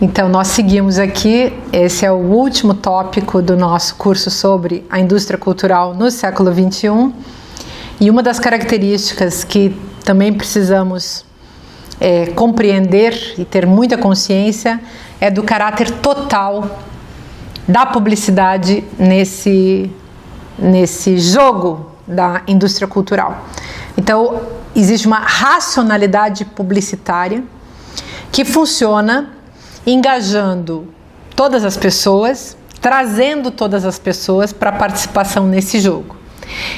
Então, nós seguimos aqui, esse é o último tópico do nosso curso sobre a indústria cultural no século XXI, e uma das características que também precisamos compreender e ter muita consciência é do caráter total da publicidade nesse jogo da indústria cultural. Então, existe uma racionalidade publicitária que funciona engajando todas as pessoas, trazendo todas as pessoas para a participação nesse jogo.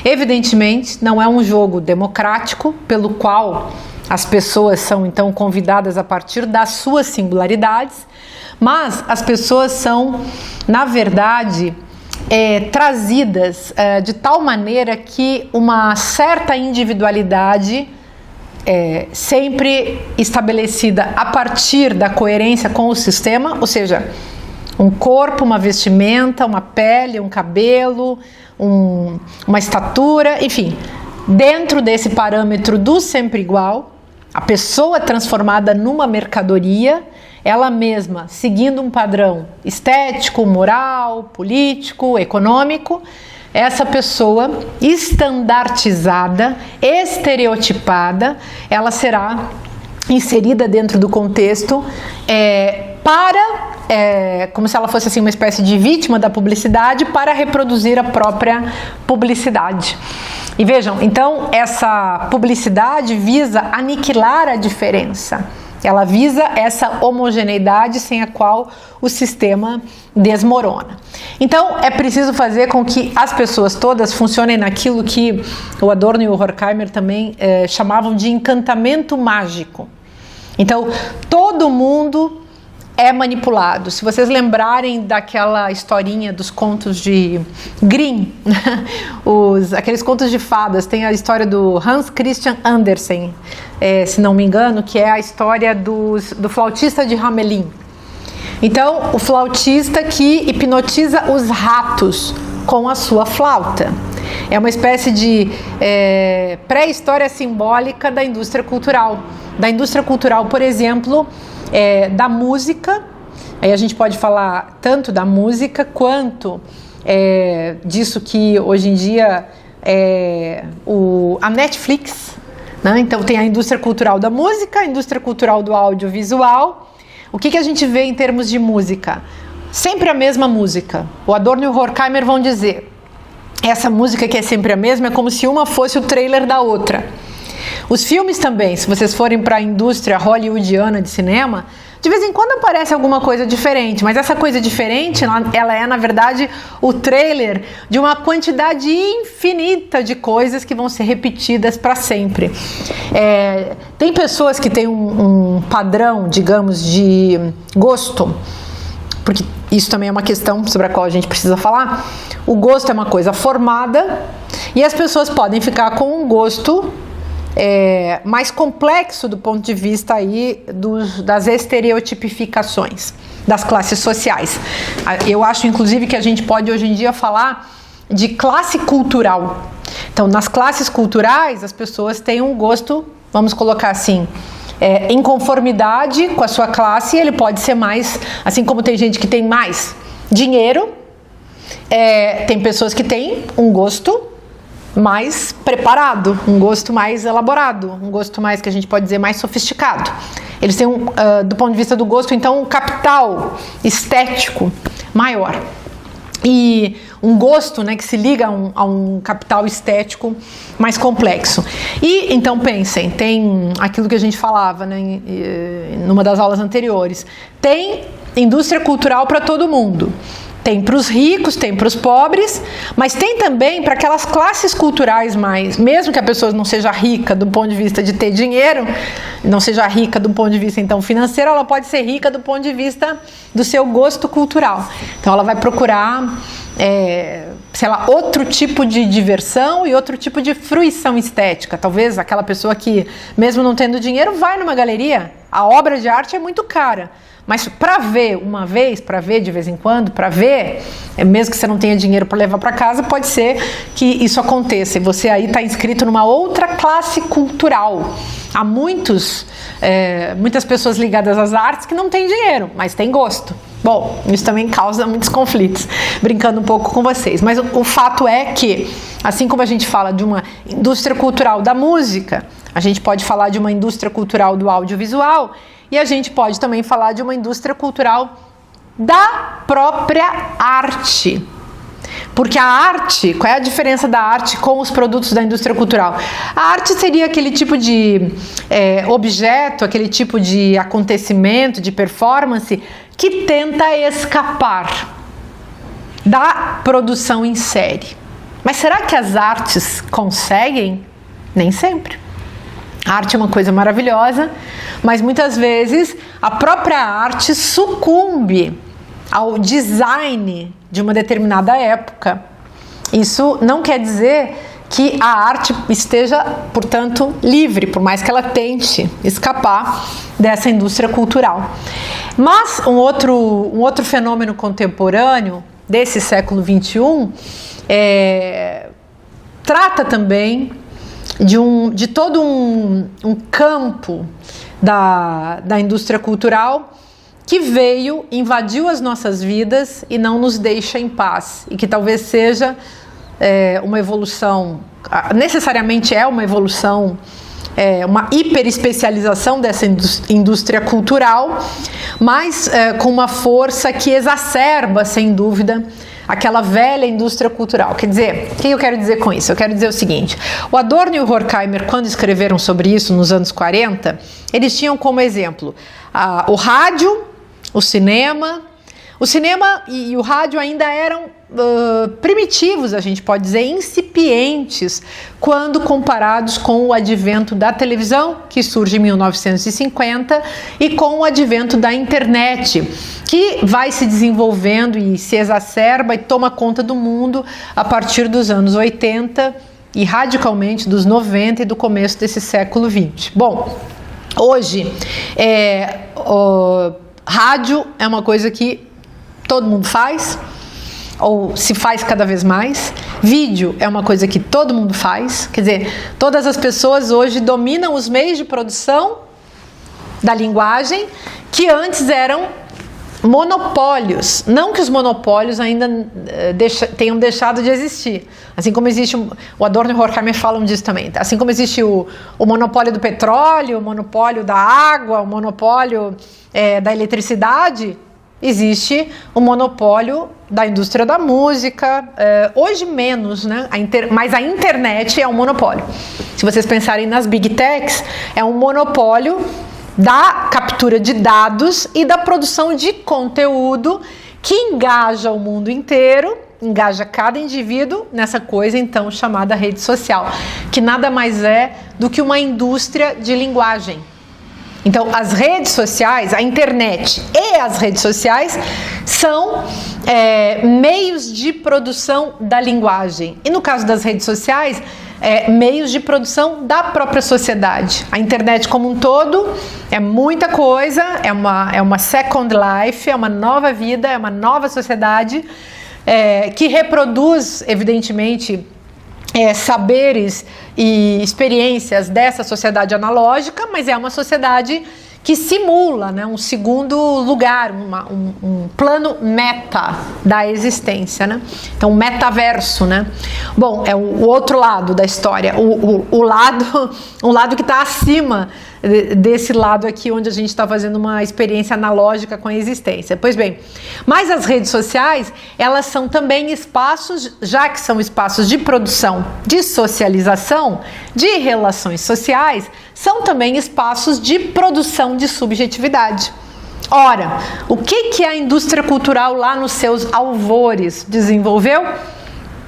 Evidentemente, não é um jogo democrático, pelo qual as pessoas são então convidadas a partir das suas singularidades, mas as pessoas são, na verdade, trazidas de tal maneira que uma certa individualidade sempre estabelecida a partir da coerência com o sistema, ou seja, um corpo, uma vestimenta, uma pele, um cabelo, uma estatura, enfim, dentro desse parâmetro do sempre igual, a pessoa transformada numa mercadoria, ela mesma seguindo um padrão estético, moral, político, econômico, essa pessoa estandartizada, estereotipada, ela será inserida dentro do contexto como se ela fosse assim, uma espécie de vítima da publicidade para reproduzir a própria publicidade. E vejam, então essa publicidade visa aniquilar a diferença. Ela visa essa homogeneidade sem a qual o sistema desmorona. Então, é preciso fazer com que as pessoas todas funcionem naquilo que o Adorno e o Horkheimer também chamavam de encantamento mágico. Então, todo mundo é manipulado. Se vocês lembrarem daquela historinha dos contos de Grimm, aqueles contos de fadas, tem a história do Hans Christian Andersen, se não me engano, que é a história do flautista de Hamelin. Então, o flautista que hipnotiza os ratos com a sua flauta. É uma espécie de pré-história simbólica da indústria cultural. Da indústria cultural, por exemplo, da música. Aí a gente pode falar tanto da música quanto disso que hoje em dia a Netflix, né? Então tem a indústria cultural da música, a indústria cultural do audiovisual. O que a gente vê em termos de música? Sempre a mesma música. O Adorno e o Horkheimer vão dizer, essa música que é sempre a mesma é como se uma fosse o trailer da outra. Os filmes também, se vocês forem para a indústria hollywoodiana de cinema, de vez em quando aparece alguma coisa diferente, mas essa coisa diferente, ela é, na verdade, o trailer de uma quantidade infinita de coisas que vão ser repetidas para sempre. Tem pessoas que têm um padrão, digamos, de gosto, porque isso também é uma questão sobre a qual a gente precisa falar. O gosto é uma coisa formada e as pessoas podem ficar com um gosto mais complexo do ponto de vista aí das estereotipificações das classes sociais. Eu acho, inclusive, que a gente pode hoje em dia falar de classe cultural. Então, nas classes culturais, as pessoas têm um gosto, vamos colocar assim, em conformidade com a sua classe. Ele pode ser mais, assim como tem gente que tem mais dinheiro, tem pessoas que têm um gosto mais preparado, um gosto mais elaborado, um gosto mais, que a gente pode dizer, mais sofisticado. Eles têm, do ponto de vista do gosto, então, um capital estético maior. E um gosto, né, que se liga a um capital estético mais complexo. E, então, pensem, tem aquilo que a gente falava, né, numa das aulas anteriores, tem indústria cultural para todo mundo. Tem para os ricos, tem para os pobres, mas tem também para aquelas classes culturais mais, mesmo que a pessoa não seja rica do ponto de vista de ter dinheiro, não seja rica do ponto de vista então financeiro, ela pode ser rica do ponto de vista do seu gosto cultural. Então ela vai procurar, sei lá, outro tipo de diversão e outro tipo de fruição estética. Talvez aquela pessoa que, mesmo não tendo dinheiro, vai numa galeria. A obra de arte é muito cara. Mas para ver uma vez, para ver de vez em quando, para ver, mesmo que você não tenha dinheiro para levar para casa, pode ser que isso aconteça. E você aí está inscrito numa outra classe cultural. Há muitas pessoas ligadas às artes que não têm dinheiro, mas têm gosto. Bom, isso também causa muitos conflitos, brincando um pouco com vocês. Mas o fato é que, assim como a gente fala de uma indústria cultural da música, a gente pode falar de uma indústria cultural do audiovisual e a gente pode também falar de uma indústria cultural da própria arte. Porque a arte, qual é a diferença da arte com os produtos da indústria cultural? A arte seria aquele tipo de objeto, aquele tipo de acontecimento, de performance que tenta escapar da produção em série. Mas será que as artes conseguem? Nem sempre. A arte é uma coisa maravilhosa, mas muitas vezes a própria arte sucumbe ao design de uma determinada época. Isso não quer dizer que a arte esteja, portanto, livre, por mais que ela tente escapar dessa indústria cultural. Mas um outro fenômeno contemporâneo desse século XXI trata também de todo um campo da indústria cultural que veio, invadiu as nossas vidas e não nos deixa em paz. E que talvez seja uma evolução, necessariamente é uma evolução, uma hiperespecialização dessa indústria cultural, mas com uma força que exacerba, sem dúvida, aquela velha indústria cultural. Quer dizer, o que eu quero dizer com isso? Eu quero dizer o seguinte: o Adorno e o Horkheimer, quando escreveram sobre isso nos anos 40, eles tinham como exemplo o rádio, o cinema. O cinema e o rádio ainda eram primitivos, a gente pode dizer, incipientes, quando comparados com o advento da televisão, que surge em 1950, e com o advento da internet, que vai se desenvolvendo e se exacerba e toma conta do mundo a partir dos anos 80 e radicalmente dos 90 e do começo desse século 20. Bom, hoje rádio é uma coisa que todo mundo faz, ou se faz cada vez mais. Vídeo é uma coisa que todo mundo faz, quer dizer, todas as pessoas hoje dominam os meios de produção da linguagem que antes eram monopólios. Não que os monopólios ainda tenham deixado de existir. Assim como existe, o Adorno e o Horkheimer falam disso também. Assim como existe o monopólio do petróleo, o monopólio da água, o monopólio da eletricidade, existe o monopólio da indústria da música, hoje menos, né? Mas a internet é um monopólio. Se vocês pensarem nas big techs, é um monopólio da captura de dados e da produção de conteúdo que engaja o mundo inteiro, engaja cada indivíduo nessa coisa então chamada rede social, que nada mais é do que uma indústria de linguagem. Então, as redes sociais, a internet e as redes sociais são meios de produção da linguagem. E no caso das redes sociais, meios de produção da própria sociedade. A internet como um todo é muita coisa, é uma second life, é uma nova vida, é uma nova sociedade que reproduz, evidentemente, saberes e experiências dessa sociedade analógica, mas é uma sociedade que simula, né, um segundo lugar, um plano meta da existência, né? Então, o metaverso, né? Bom, é o outro lado da história, um lado que está acima desse lado aqui, onde a gente está fazendo uma experiência analógica com a existência. Pois bem, mas as redes sociais, elas são também espaços, já que são espaços de produção, de socialização, de relações sociais, são também espaços de produção de subjetividade. Ora, o que a indústria cultural lá nos seus alvores desenvolveu?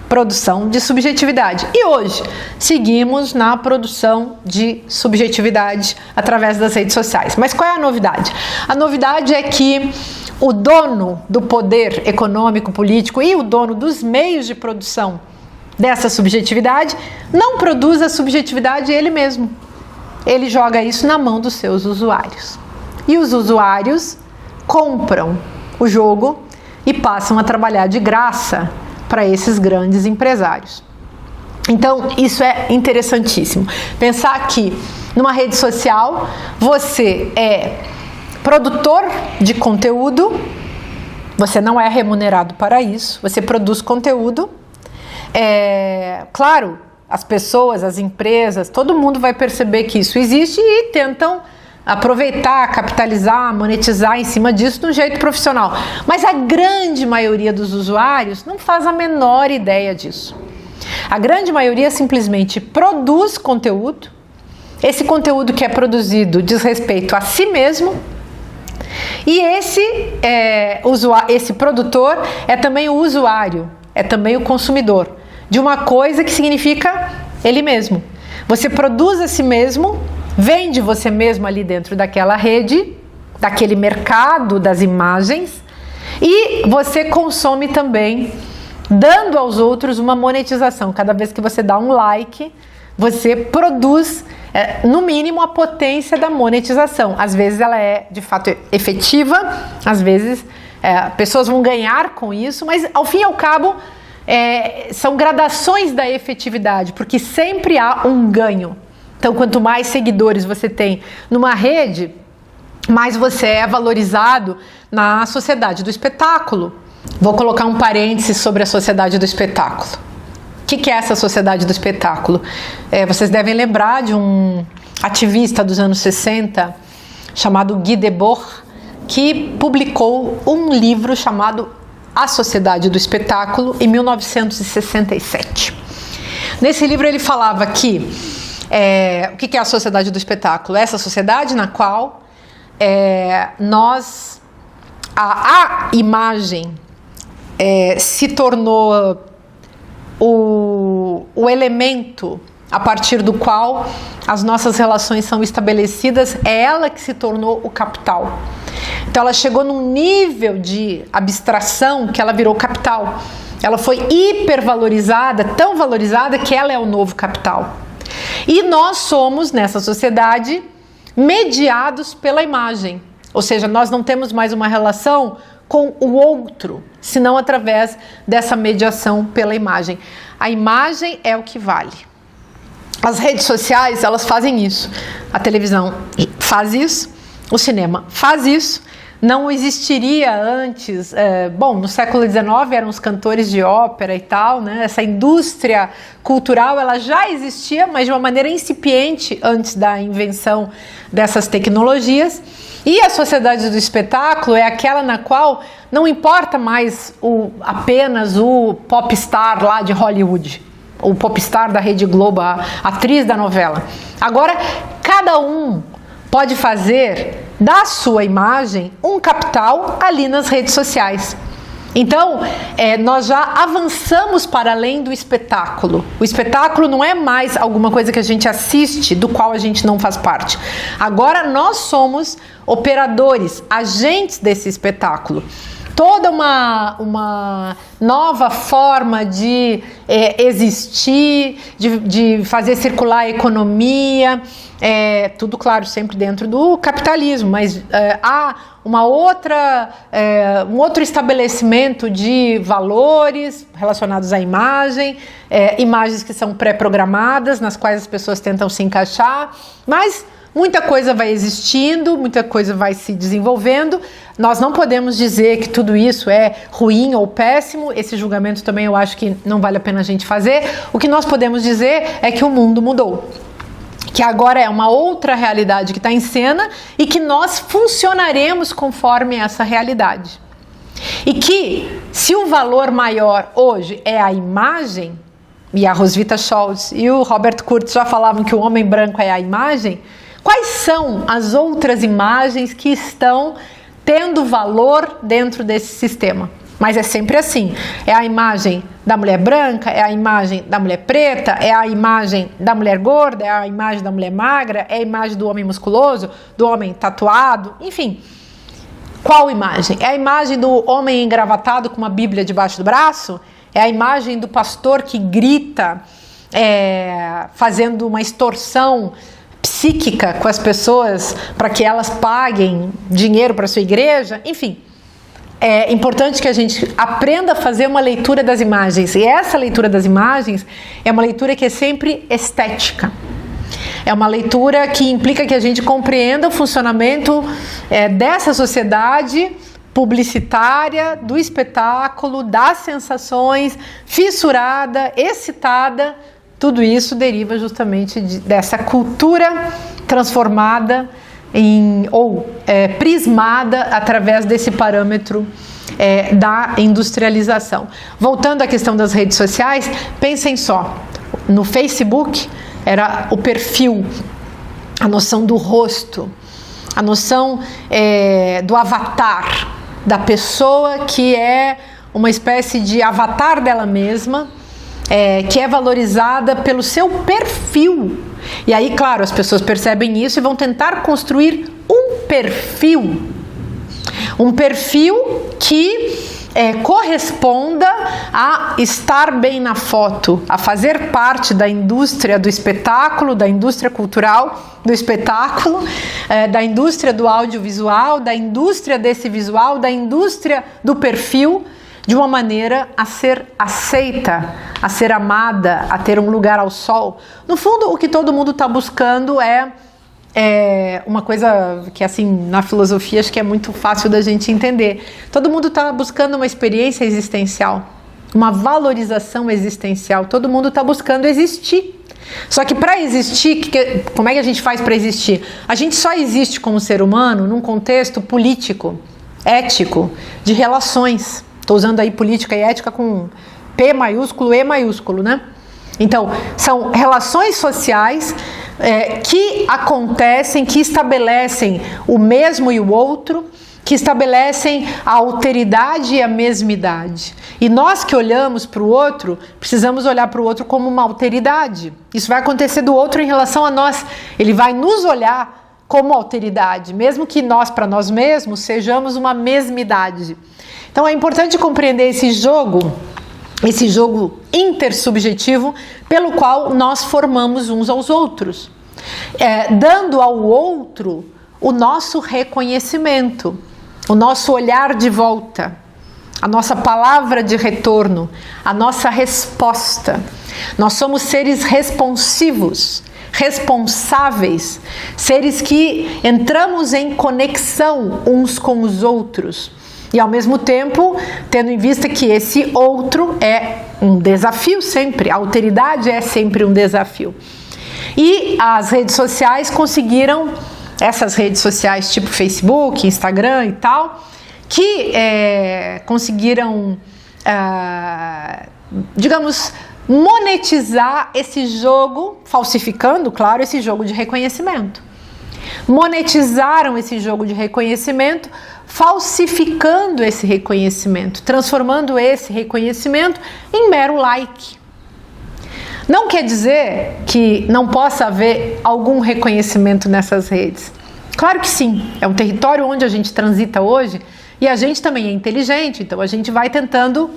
Produção de subjetividade. E hoje seguimos na produção de subjetividade através das redes sociais. Mas qual é a novidade? A novidade é que o dono do poder econômico, político e o dono dos meios de produção dessa subjetividade não produz a subjetividade ele mesmo. Ele joga isso na mão dos seus usuários. E os usuários compram o jogo e passam a trabalhar de graça para esses grandes empresários. Então, isso é interessantíssimo. Pensar que Numa rede social, você é produtor de conteúdo, você não é remunerado para isso, você produz conteúdo. Claro, as pessoas, as empresas, todo mundo vai perceber que isso existe e tentam aproveitar, capitalizar, monetizar em cima disso de um jeito profissional. Mas a grande maioria dos usuários não faz a menor ideia disso. A grande maioria simplesmente produz conteúdo. Esse conteúdo que é produzido diz respeito a si mesmo. E esse produtor é também o usuário, é também o consumidor de uma coisa que significa ele mesmo. Você produz a si mesmo, vende você mesmo ali dentro daquela rede, daquele mercado das imagens, e você consome também, dando aos outros uma monetização. Cada vez que você dá um like, você produz, no mínimo, a potência da monetização. Às vezes ela é, de fato, efetiva, às vezes pessoas vão ganhar com isso, mas, ao fim e ao cabo, são gradações da efetividade, porque sempre há um ganho. Então, quanto mais seguidores você tem numa rede, mais você é valorizado na sociedade do espetáculo. Vou colocar um parêntese sobre a sociedade do espetáculo. O que é essa sociedade do espetáculo? Vocês devem lembrar de um ativista dos anos 60, chamado Guy Debord, que publicou um livro chamado A Sociedade do Espetáculo, em 1967. Nesse livro ele falava que o que é a sociedade do espetáculo? Essa sociedade na qual a imagem se tornou o elemento a partir do qual as nossas relações são estabelecidas, é ela que se tornou o capital. Então ela chegou num nível de abstração que ela virou capital. Ela foi hipervalorizada, tão valorizada que ela é o novo capital. E nós somos, nessa sociedade, mediados pela imagem. Ou seja, nós não temos mais uma relação com o outro, senão através dessa mediação pela imagem. A imagem é o que vale. As redes sociais, elas fazem isso. A televisão faz isso, o cinema faz isso. Não existiria antes, no século XIX eram os cantores de ópera e tal, né? Essa indústria cultural, ela já existia, mas de uma maneira incipiente antes da invenção dessas tecnologias. E a sociedade do espetáculo é aquela na qual não importa mais apenas o popstar lá de Hollywood, o popstar da Rede Globo, a atriz da novela. Agora, cada um pode fazer da sua imagem um capital ali nas redes sociais. Então, nós já avançamos para além do espetáculo. O espetáculo não é mais alguma coisa que a gente assiste, do qual a gente não faz parte. Agora nós somos operadores, agentes desse espetáculo. Toda uma nova forma de existir, de fazer circular a economia, tudo, claro, sempre dentro do capitalismo, mas há um outro estabelecimento de valores relacionados à imagem, imagens que são pré-programadas, nas quais as pessoas tentam se encaixar, mas muita coisa vai existindo, muita coisa vai se desenvolvendo. Nós não podemos dizer que tudo isso é ruim ou péssimo. Esse julgamento também eu acho que não vale a pena a gente fazer. O que nós podemos dizer é que o mundo mudou, que agora é uma outra realidade que está em cena e que nós funcionaremos conforme essa realidade. E que, se o valor maior hoje é a imagem, e a Roswitha Scholz e o Robert Kurtz já falavam que o homem branco é a imagem, quais são as outras imagens que estão tendo valor dentro desse sistema? Mas é sempre assim, é a imagem da mulher branca, é a imagem da mulher preta, é a imagem da mulher gorda, é a imagem da mulher magra, é a imagem do homem musculoso, do homem tatuado, enfim. Qual imagem? É a imagem do homem engravatado com uma Bíblia debaixo do braço? É a imagem do pastor que grita, fazendo uma extorsão psíquica com as pessoas para que elas paguem dinheiro para a sua igreja? Enfim. É importante que a gente aprenda a fazer uma leitura das imagens. E essa leitura das imagens é uma leitura que é sempre estética. É uma leitura que implica que a gente compreenda o funcionamento dessa sociedade publicitária, do espetáculo, das sensações, fissurada, excitada. Tudo isso deriva justamente dessa cultura transformada prismada através desse parâmetro da industrialização. Voltando à questão das redes sociais, pensem só, no Facebook era o perfil, a noção do rosto, a noção do avatar, da pessoa que é uma espécie de avatar dela mesma, que é valorizada pelo seu perfil. E aí, claro, as pessoas percebem isso e vão tentar construir um perfil que corresponda a estar bem na foto, a fazer parte da indústria do espetáculo, da indústria cultural do espetáculo, da indústria do audiovisual, da indústria desse visual, da indústria do perfil, de uma maneira a ser aceita, a ser amada, a ter um lugar ao sol. No fundo, o que todo mundo está buscando é uma coisa que, assim, na filosofia acho que é muito fácil da gente entender. Todo mundo está buscando uma experiência existencial, uma valorização existencial. Todo mundo está buscando existir. Só que para existir, como é que a gente faz para existir? A gente só existe como ser humano num contexto político, ético, de relações. Estou usando aí política e ética com P maiúsculo, E maiúsculo, né? Então, são relações sociais que acontecem, que estabelecem o mesmo e o outro, que estabelecem a alteridade e a mesmidade. E nós que olhamos para o outro, precisamos olhar para o outro como uma alteridade. Isso vai acontecer do outro em relação a nós. Ele vai nos olhar como alteridade, mesmo que nós, para nós mesmos, sejamos uma mesmidade. Então é importante compreender esse jogo intersubjetivo pelo qual nós formamos uns aos outros, dando ao outro o nosso reconhecimento, o nosso olhar de volta, a nossa palavra de retorno, a nossa resposta. Nós somos seres responsivos, responsáveis, seres que entramos em conexão uns com os outros. E ao mesmo tempo, tendo em vista que esse outro é um desafio sempre, a alteridade é sempre um desafio. E as redes sociais conseguiram, essas redes sociais tipo Facebook, Instagram e tal, que conseguiram, digamos, monetizar esse jogo, falsificando, claro, esse jogo de reconhecimento. Monetizaram esse jogo de reconhecimento, falsificando esse reconhecimento, transformando esse reconhecimento em mero like. Não quer dizer que não possa haver algum reconhecimento nessas redes. Claro que sim, é um território onde a gente transita hoje e a gente também é inteligente, então a gente vai tentando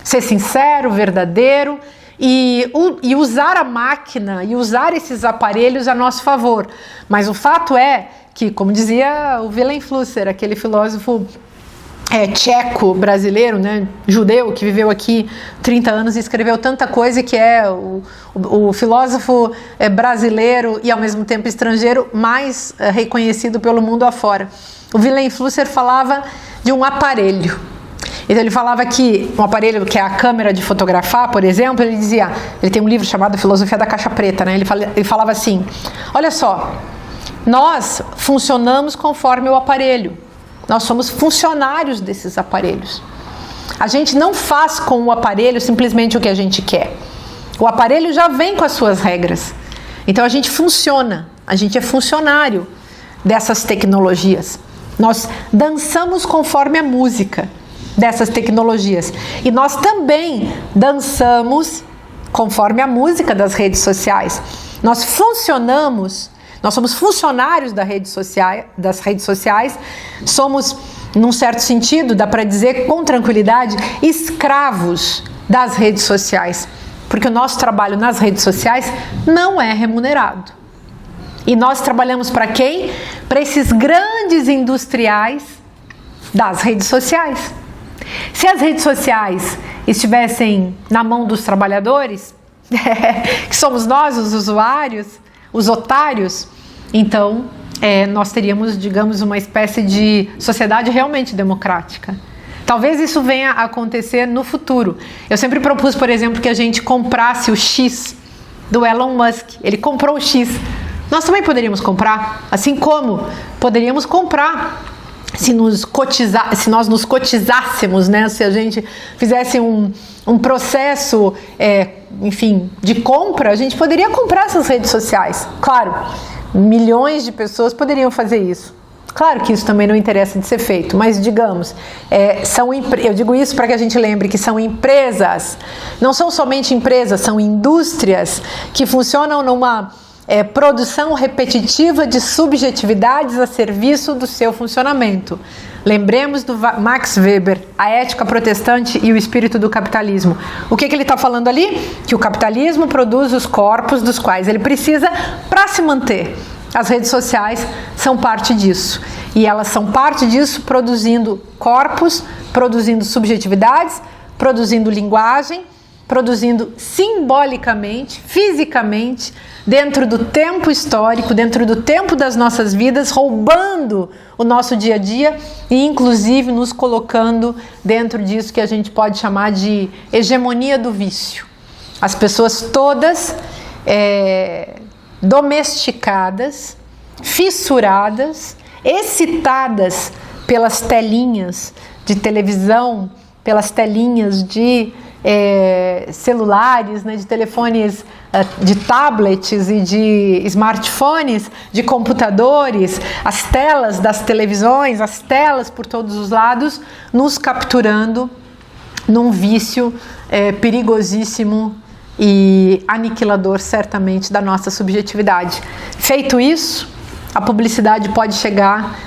ser sincero, verdadeiro e usar a máquina e usar esses aparelhos a nosso favor. Mas o fato é que, como dizia o Willem Flusser, aquele filósofo tcheco brasileiro, né, judeu, que viveu aqui 30 anos e escreveu tanta coisa, que é o filósofo brasileiro e ao mesmo tempo estrangeiro mais reconhecido pelo mundo afora. O Willem Flusser falava de um aparelho. Então ele falava que um aparelho que é a câmera de fotografar, por exemplo, ele dizia, ele tem um livro chamado Filosofia da Caixa Preta, né? Ele falava assim, olha só, nós funcionamos conforme o aparelho, nós somos funcionários desses aparelhos. A gente não faz com o aparelho simplesmente o que a gente quer. O aparelho já vem com as suas regras. Então a gente funciona, a gente é funcionário dessas tecnologias. Nós dançamos conforme a música dessas tecnologias. E nós também dançamos conforme a música das redes sociais. Nós funcionamos, nós somos funcionários das redes sociais, somos, num certo sentido, dá para dizer com tranquilidade, escravos das redes sociais. Porque o nosso trabalho nas redes sociais não é remunerado. E nós trabalhamos para quem? Para esses grandes industriais das redes sociais. Se as redes sociais estivessem na mão dos trabalhadores, que somos nós, os usuários, os otários, então nós teríamos, digamos, uma espécie de sociedade realmente democrática. Talvez isso venha a acontecer no futuro. Eu sempre propus, por exemplo, que a gente comprasse o X do Elon Musk. Ele comprou o X. Nós também poderíamos comprar, assim como poderíamos comprar se nós nos cotizássemos, né? Se a gente fizesse um processo, enfim, de compra, a gente poderia comprar essas redes sociais. Claro, milhões de pessoas poderiam fazer isso. Claro que isso também não interessa de ser feito, mas digamos, eu digo isso para que a gente lembre que são empresas, não são somente empresas, são indústrias que funcionam numa produção repetitiva de subjetividades a serviço do seu funcionamento. Lembremos do Max Weber, A Ética Protestante e o Espírito do Capitalismo. O que ele está falando ali? Que o capitalismo produz os corpos dos quais ele precisa para se manter. As redes sociais são parte disso. E elas são parte disso produzindo corpos, produzindo subjetividades, produzindo linguagem, produzindo simbolicamente, fisicamente, dentro do tempo histórico, dentro do tempo das nossas vidas, roubando o nosso dia a dia e inclusive nos colocando dentro disso que a gente pode chamar de hegemonia do vício. As pessoas todas domesticadas, fissuradas, excitadas pelas telinhas de televisão, pelas telinhas de celulares, né, de telefones, de tablets e de smartphones, de computadores, as telas das televisões, as telas por todos os lados, nos capturando num vício perigosíssimo e aniquilador, certamente, da nossa subjetividade. Feito isso, a publicidade pode chegar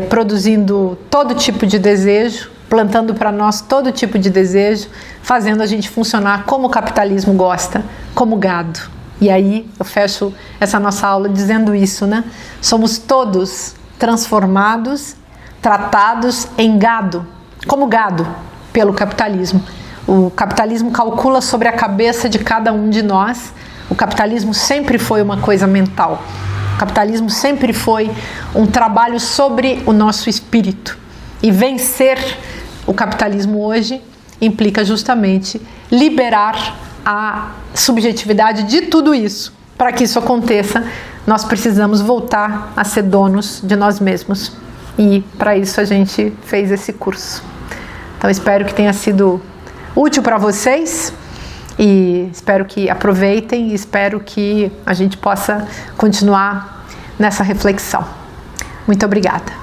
produzindo todo tipo de desejo, plantando para nós todo tipo de desejo, fazendo a gente funcionar como o capitalismo gosta, como gado. E aí eu fecho essa nossa aula dizendo isso, né? Somos todos transformados, tratados em gado, como gado, pelo capitalismo. O capitalismo calcula sobre a cabeça de cada um de nós. O capitalismo sempre foi uma coisa mental. O capitalismo sempre foi um trabalho sobre o nosso espírito. E vencer o capitalismo hoje implica justamente liberar a subjetividade de tudo isso. Para que isso aconteça, nós precisamos voltar a ser donos de nós mesmos. E para isso a gente fez esse curso. Então espero que tenha sido útil para vocês e espero que aproveitem e espero que a gente possa continuar nessa reflexão. Muito obrigada.